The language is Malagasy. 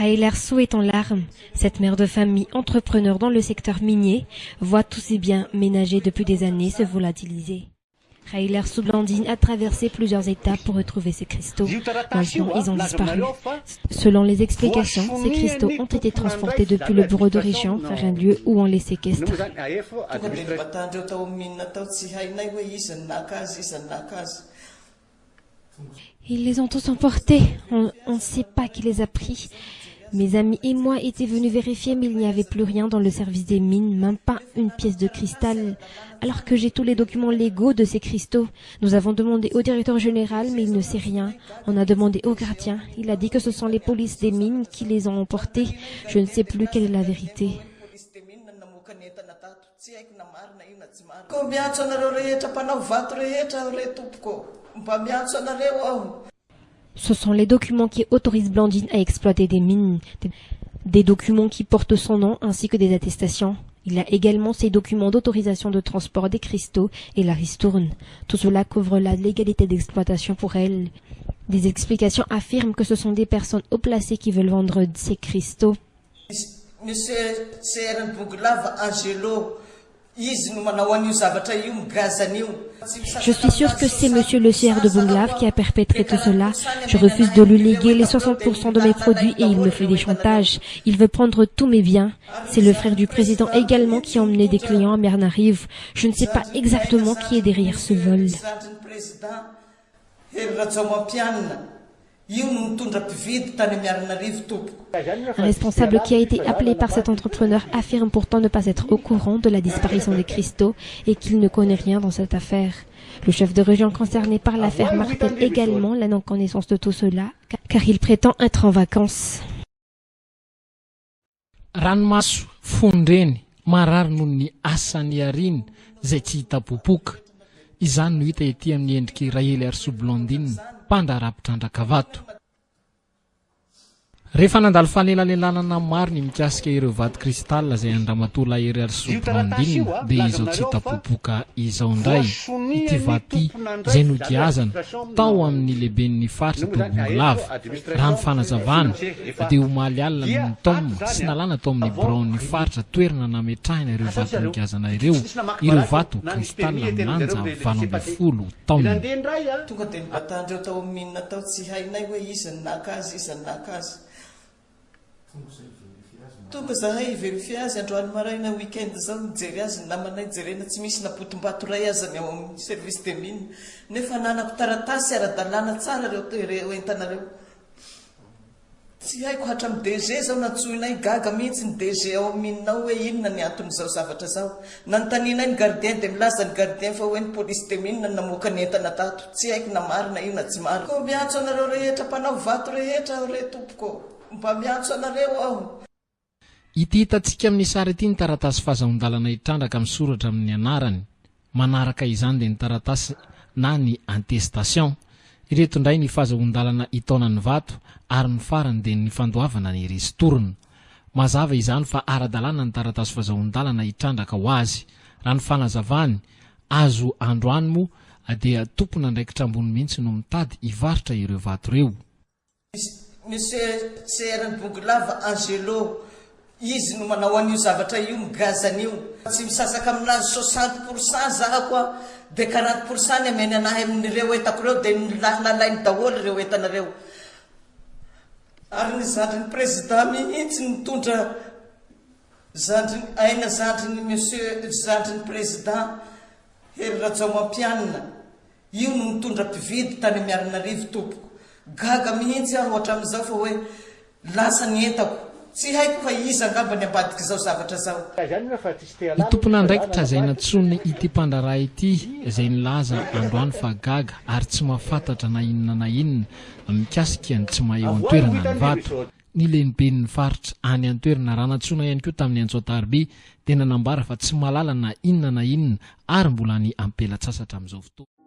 Raïler est en larmes. Cette mère de famille, entrepreneur dans le secteur minier, voit tous ses biens ménagés depuis des années se volatiliser. Raïler Blandine a traversé plusieurs étapes pour retrouver ces cristaux. Maintenant, ils ont disparu. Selon les explications, ces cristaux ont été transportés depuis le bureau de région vers un lieu où on les séquestre. Ils les ont tous emportés. On ne sait pas qui les a pris. Mes amis et moi étaient venus vérifier, mais il n'y avait plus rien dans le service des mines, même pas une pièce de cristal, alors que j'ai tous les documents légaux de ces cristaux. Nous avons demandé au directeur général, mais il ne sait rien. On a demandé au gardien. Il a dit que ce sont les polices des mines qui les ont emportés. Je ne sais plus quelle est la vérité. Ce sont les documents qui autorisent Blandine à exploiter des mines, des documents qui portent son nom ainsi que des attestations. Il a également ses documents d'autorisation de transport des cristaux et la ristourne. Tout cela couvre la légalité d'exploitation pour elle. Des explications affirment que ce sont des personnes haut placées qui veulent vendre ces cristaux. Monsieur Seran Bouglave Angelo. Je suis sûr que c'est monsieur le CR de Bunglav qui a perpétré tout cela. Je refuse de lui léguer les 60% de mes produits et il me fait des chantages. Il veut prendre tous mes biens. C'est le frère du président également qui a emmené des clients à Mernarive. Je ne sais pas exactement qui est derrière ce vol. Un responsable qui a été appelé par cet entrepreneur affirme pourtant ne pas être au courant de la disparition des cristaux et qu'il ne connaît rien dans cette affaire. Le chef de région concerné par l'affaire martèle également la non-connaissance de tout cela, car il prétend être en vacances. Ranomaso fondreny marary noho ny asany ariny izay tsy hita popoka. Izany no hita ety amin'ny endriky Raïler Blandine, mpandrarapitrandraka vato. Rehefa nandalo fanelanelanana maro ny mikasika ireo vato kristal izay andramatoa Raïler Blandine dia izao tsy hita popoka izao indray. Ity vato izay nogiazana tao amin'ny lehiben'ny faritra Bongolava. Raha ny fanazavana dia omaly alina ny taona sy nalana tao amin'ny braon'ny faritra toerana nametrahana ireo vato nogiazana ireo. Ireo vato kristal milanja 20 taona. Tonga dia nibatandreo tao amin'ny minina tao tsy hainay hoe iza ny naka azy, iza ny naka azy. Tonga zahay verify azy androany maraina weekend zao mijery azy namanay jerena tsy misy napotim-bato ray azany ao amin'ny service de mine nefa nanako taratasy ara-dalàna tsara reo entanareo. Tsy haiko hatramin'ny DG zao natsoinay gaga mihitsy ny DG ao aminao hoe inona ny anton'izao zavatra zao. Nanontanianay ny gardien dia milaza ny gardien fa hoe ny police de mine namoaka ny entana tato. Tsy haiko na marina io na tsy marina. Ko miantso anareo rehetra mpanao vato rehetra re tompoko. Mba miantso anareo aho. Ity hitantsika amin'ny sary ity ny taratasy fahazahon-dalana hitrandraka misoratra amin'ny anarany. Manaraka izany dia ny taratasy na ny attestation. Ireto indray ny fahazahon-dalana hitaonan'ny vato ary ny farany dia ny fandoavana ny ristorina. Mazava izany fa ara-dalàna ny taratasy fahazahon-dalana hitrandraka ho azy. Raha ny fanazavany azo androany moa dia tompona andraikitra ambony mihitsy no mitady hivarotra ireo vato ireo. Monsieur Seran Bouglave Angelo. Izy no manao an'io zavatra io migazan'io. Tsy misasaka aminazy 60% zahako a dia 40% ny ameny anahy amin'ireo entako ireo dia nalainy daholo ireo entanareo. Ary ny zandrin'ny président mihitsy nitondra aina zandriny monsieur zandrin'ny président Hery Rajaomampianina. Io no nitondra mpividy tany Miarinarivo tompoko. Gaga mihitsy aho hatramin'izao fa hoe lasa ny entako. Tsy haiko fa iza angamba ny ambadika izao zavatra zao. Ny tompona andraikitra izay natsony ity mpandraraha ity izay nilaza androany fa gaga ary tsy mahafantatra na inona mikasika ny tsy maheo an-toerana ny vato. Ny lehiben'ny faritra any an-toerana raha natsona ihany koa tamin'ny Antsoatarbe dia nanambara fa tsy mahalala na inona ary mbola ny ampela-tsasatra amin'izao fotoana.